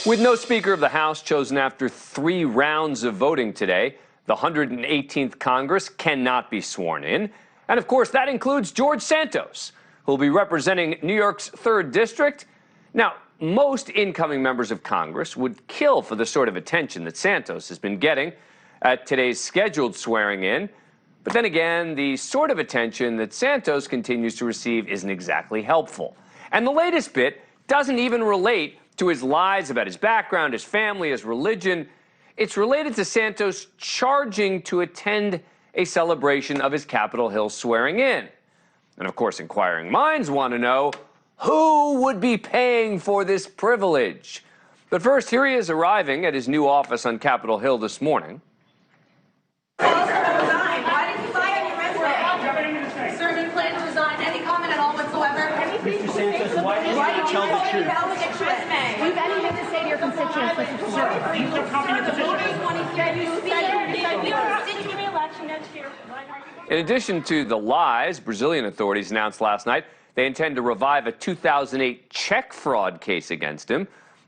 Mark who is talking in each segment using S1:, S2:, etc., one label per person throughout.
S1: With no Speaker of the House chosen after 3 rounds of voting today, the 118th Congress cannot be sworn in. And of course, that includes George Santos, who will be representing New York's 3rd District. Now, most incoming members of Congress would kill for the sort of attention that Santos has been getting at today's scheduled swearing in. But then again, the sort of attention that Santos continues to receive isn't exactly helpful. And the latest bit doesn't even relate to his lies about his background, his family, his religion. It's related to Santos charging to attend a celebration of his Capitol Hill swearing in. And of course, inquiring minds want to know, who would be paying for this privilege? But first, here he is arriving at his new office on Capitol Hill this morning.
S2: Mr. Santos, why did you tell the truth?
S3: Do you have anything to say to your constituents, Mr. Chiusano?
S2: You took copy of the petition.
S1: In addition to the lies, Brazilian authorities announced last night they intend to revive a 2008 check fraud case against him.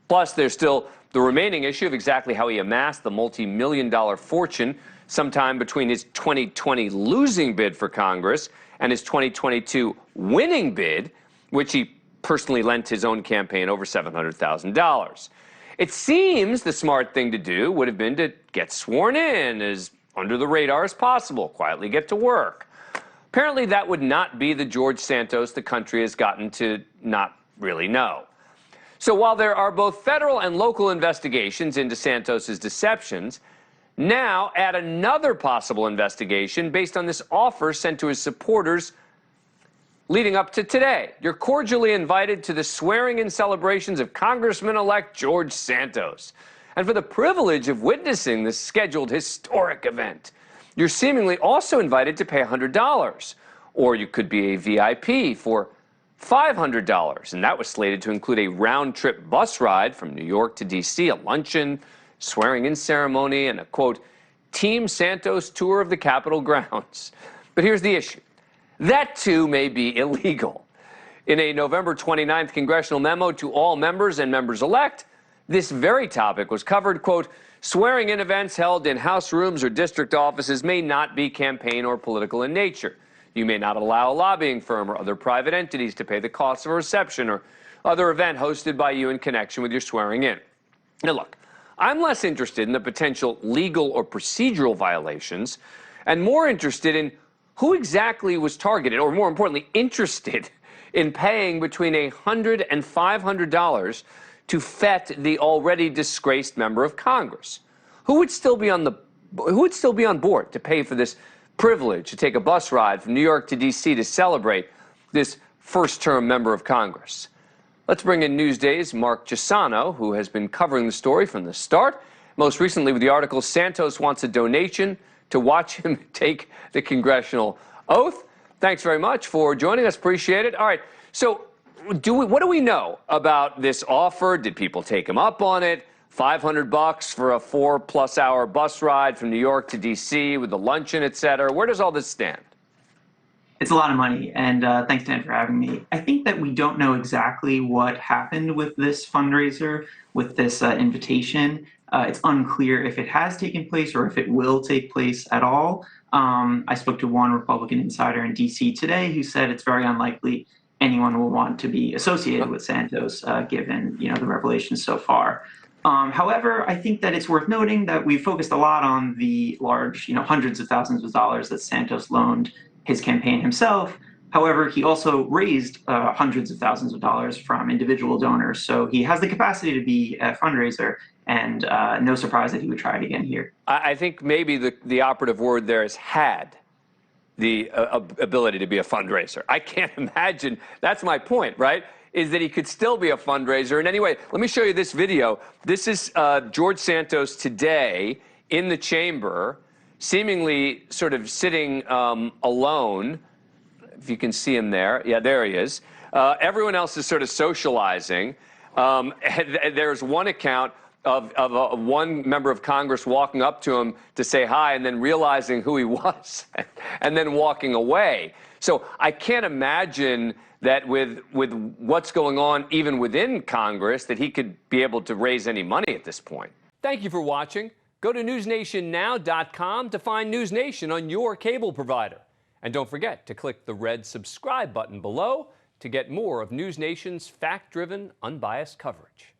S1: Plus, there's still the remaining issue of exactly how he amassed the multi-million-dollar fortune sometime between his 2020 losing bid for Congress and his 2022 winning bid, which he personally lent his own campaign over $700,000. It seems the smart thing to do would have been to get sworn in as under the radar as possible, quietly get to work. Apparently that would not be the George Santos the country has gotten to not really know. So while there are both federal and local investigations into Santos's deceptions, now add another possible investigation based on this offer sent to his supporters leading up to today. You're cordially invited to the swearing-in celebrations of Congressman-elect George Santos. And for the privilege of witnessing this scheduled historic event, you're seemingly also invited to pay $100. Or you could be a VIP for $500. And that was slated to include a round-trip bus ride from New York to D.C., a luncheon, swearing-in ceremony, and a, quote, Team Santos tour of the Capitol grounds. But here's the issue. That, too, may be illegal. In a November 29th congressional memo to all members and members-elect, this very topic was covered, quote, swearing-in events held in House rooms or district offices may not be campaign or political in nature. You may not allow a lobbying firm or other private entities to pay the costs of a reception or other event hosted by you in connection with your swearing-in. Now, look, I'm less interested in the potential legal or procedural violations and more interested in who exactly was targeted, or more importantly, interested in paying between $100 and $500 to fet the already disgraced member of Congress. Who would still be on board to pay for this privilege to take a bus ride from New York to D.C. to celebrate this first-term member of Congress? Let's bring in Newsday's Mark Chiusano, who has been covering the story from the start, most recently with the article, Santos Wants a Donation to Watch Him Take the Congressional Oath. Thanks very much for joining us. Appreciate it. All right, so what do we know about this offer? Did people take him up on it? $500 for a 4+ hour bus ride from New York to D.C. with the luncheon, et cetera. Where does all this stand?
S4: It's a lot of money, and thanks, Dan, for having me. I think that we don't know exactly what happened with this fundraiser, with this invitation. It's unclear if it has taken place or if it will take place at all. I spoke to one Republican insider in D.C. today who said it's very unlikely anyone will want to be associated with Santos, given the revelations so far. However, I think that it's worth noting that we focused a lot on the large, hundreds of thousands of dollars that Santos loaned his campaign himself. However, he also raised hundreds of thousands of dollars from individual donors. So he has the capacity to be a fundraiser, and no surprise that he would try it again here.
S1: I think maybe the operative word there is had the ability to be a fundraiser. I can't imagine. That's my point, right? Is that he could still be a fundraiser. And anyway, let me show you this video. This is George Santos today in the chamber, seemingly sort of sitting alone. If you can see him there. Yeah, there he is. Everyone else is sort of socializing. There's one account of one member of Congress walking up to him to say hi and then realizing who he was and then walking away. So I can't imagine that with what's going on even within Congress, that he could be able to raise any money at this point.
S5: Thank you for watching. Go to newsnationnow.com to find NewsNation on your cable provider. And don't forget to click the red subscribe button below to get more of NewsNation's fact-driven, unbiased coverage.